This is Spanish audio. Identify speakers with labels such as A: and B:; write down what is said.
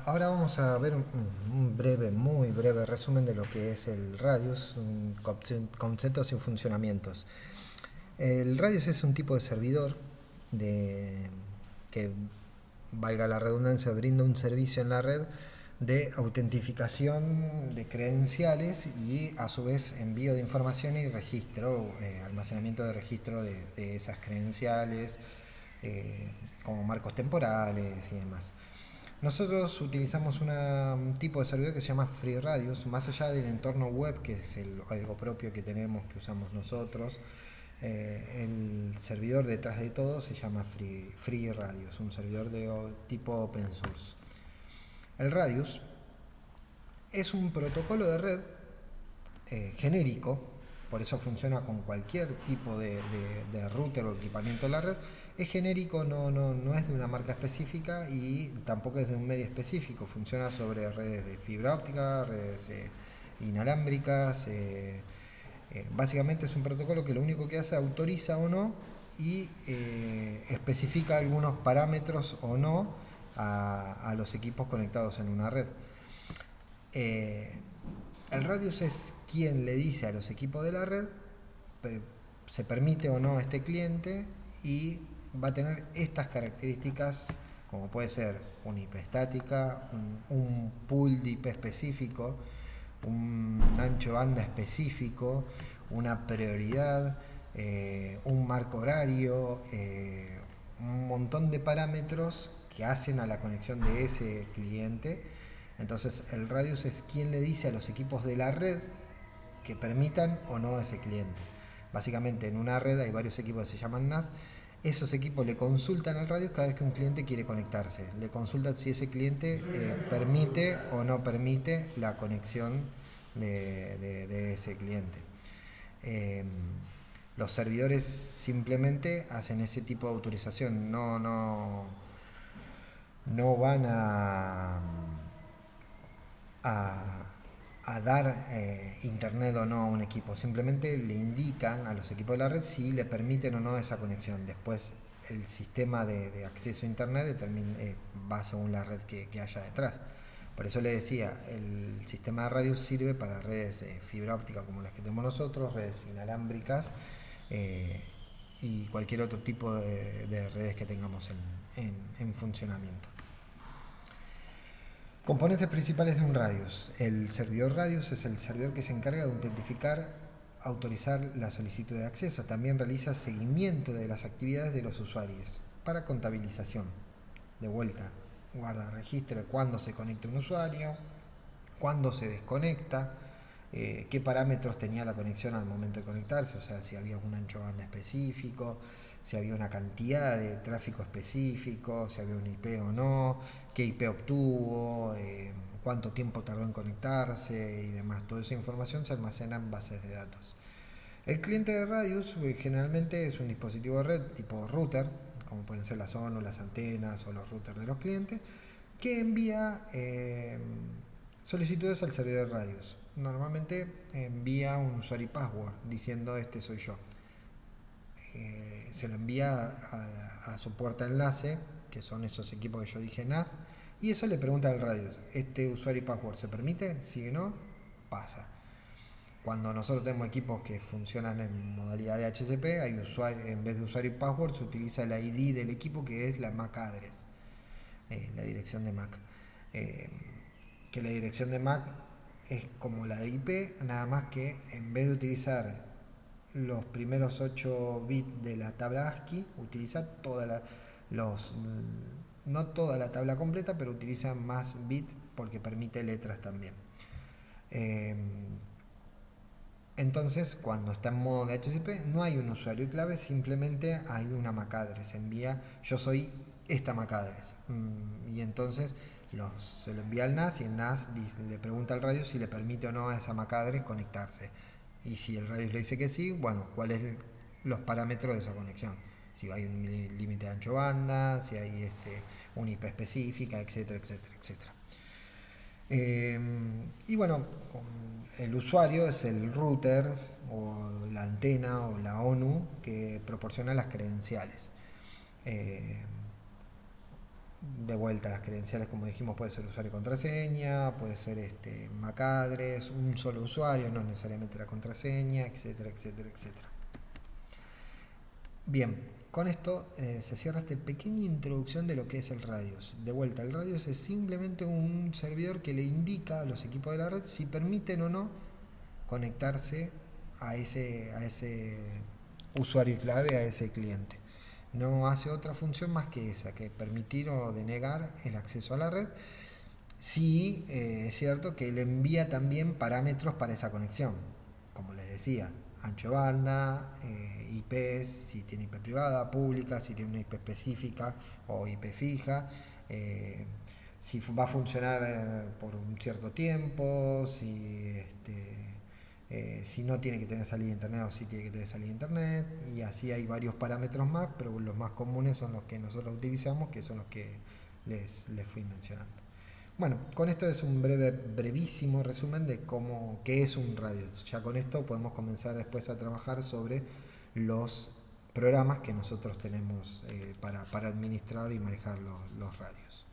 A: Ahora vamos a ver un breve, muy breve resumen de lo que es el radius, conceptos y funcionamientos. El radius es un tipo de servidor de, que, valga la redundancia, brinda un servicio en la red de autentificación de credenciales y a su vez envío de información y registro, almacenamiento de registro de esas credenciales, eh, como marcos temporales y demás. Nosotros utilizamos un tipo de servidor que se llama FreeRadius, más allá del entorno web, que es algo propio que tenemos, que usamos nosotros. El servidor detrás de todo se llama FreeRadius, un servidor de tipo open source. El Radius es un protocolo de red genérico, por eso funciona con cualquier tipo de router o equipamiento de la red. Es genérico, no es de una marca específica y tampoco es de un medio específico. Funciona sobre redes de fibra óptica, redes inalámbricas. Básicamente es un protocolo que lo único que hace autoriza o no y especifica algunos parámetros o no a los equipos conectados en una red. Eh, el radius es quien le dice a los equipos de la red se permite o no este cliente y va a tener estas características como puede ser una IP estática, un pool de IP específico, un ancho de banda específico, una prioridad, un marco horario, un montón de parámetros que hacen a la conexión de ese cliente. Entonces el radius es quien le dice a los equipos de la red que permitan o no ese cliente. Básicamente en una red hay varios equipos que se llaman NAS. Esos equipos le consultan al radius cada vez que un cliente quiere conectarse. Le consultan si ese cliente permite o no permite la conexión de ese cliente. Eh, los servidores simplemente hacen ese tipo de autorización. No van a, a dar internet o no a un equipo. Simplemente le indican a los equipos de la red si le permiten o no esa conexión. Después el sistema de acceso a internet va según la red que haya detrás. Por eso le decía, el sistema de radio sirve para redes fibra óptica como las que tenemos nosotros, redes inalámbricas eh, y cualquier otro tipo de redes que tengamos en funcionamiento. Componentes principales de un radius. El servidor radius es el servidor que se encarga de autentificar, autorizar la solicitud de acceso. También realiza seguimiento de las actividades de los usuarios para contabilización. De vuelta, guarda registro de cuándo se conecta un usuario, cuándo se desconecta, qué parámetros tenía la conexión al momento de conectarse, o sea, si había un ancho de banda específico, si había una cantidad de tráfico específico, si había un IP o no, qué IP obtuvo, cuánto tiempo tardó en conectarse y demás. Toda esa información se almacena en bases de datos. El cliente de Radius generalmente es un dispositivo de red tipo router, como pueden ser las ONU, las antenas o los routers de los clientes, que envía solicitudes al servidor de Radius. Normalmente envía un usuario y password diciendo este soy yo. Se lo envía a su puerta enlace, que son esos equipos que yo dije NAS, y eso le pregunta al Radius, ¿este usuario y password se permite? Si no, pasa. Cuando nosotros tenemos equipos que funcionan en modalidad de HCP, hay usuario, en vez de usuario y password se utiliza el ID del equipo que es la MAC address, la dirección de MAC. Eh, que la dirección de MAC es como la de IP, nada más que en vez de utilizar los primeros 8 bits de la tabla ASCII, utiliza no toda la tabla completa, pero utiliza más bits porque permite letras también. Eh, entonces, cuando está en modo de HCP, no hay un usuario y clave, simplemente hay una MAC address. Envía, yo soy esta MAC address. Y entonces se lo envía al NAS y el NAS le pregunta al radio si le permite o no a esa MAC address conectarse. Y si el radio le dice que sí, bueno, cuáles son los parámetros de esa conexión. Si hay un límite de ancho banda, si hay una IP específica, etcétera, etcétera, etcétera. Y bueno, el usuario es el router o la antena o la ONU que proporciona las credenciales. Eh, De vuelta, las credenciales, como dijimos, puede ser usuario y contraseña, puede ser MAC address, un solo usuario, no necesariamente la contraseña, etcétera, etcétera, etcétera. Bien, con esto se cierra esta pequeña introducción de lo que es el Radius. De vuelta, el Radius es simplemente un servidor que le indica a los equipos de la red si permiten o no conectarse a ese usuario clave, a ese cliente. No hace otra función más que esa, que permitir o denegar el acceso a la red. Sí, es cierto que le envía también parámetros para esa conexión, como les decía, ancho de banda, IPs, si tiene IP privada, pública, si tiene una IP específica o IP fija, eh, si va a funcionar por un cierto tiempo, si no tiene que tener salida de internet o si tiene que tener salida de internet, y así hay varios parámetros más, pero los más comunes son los que nosotros utilizamos, que son los que les fui mencionando. Bueno, con esto es un brevísimo resumen de qué es un Radius. Ya con esto podemos comenzar después a trabajar sobre los programas que nosotros tenemos para administrar y manejar los radios.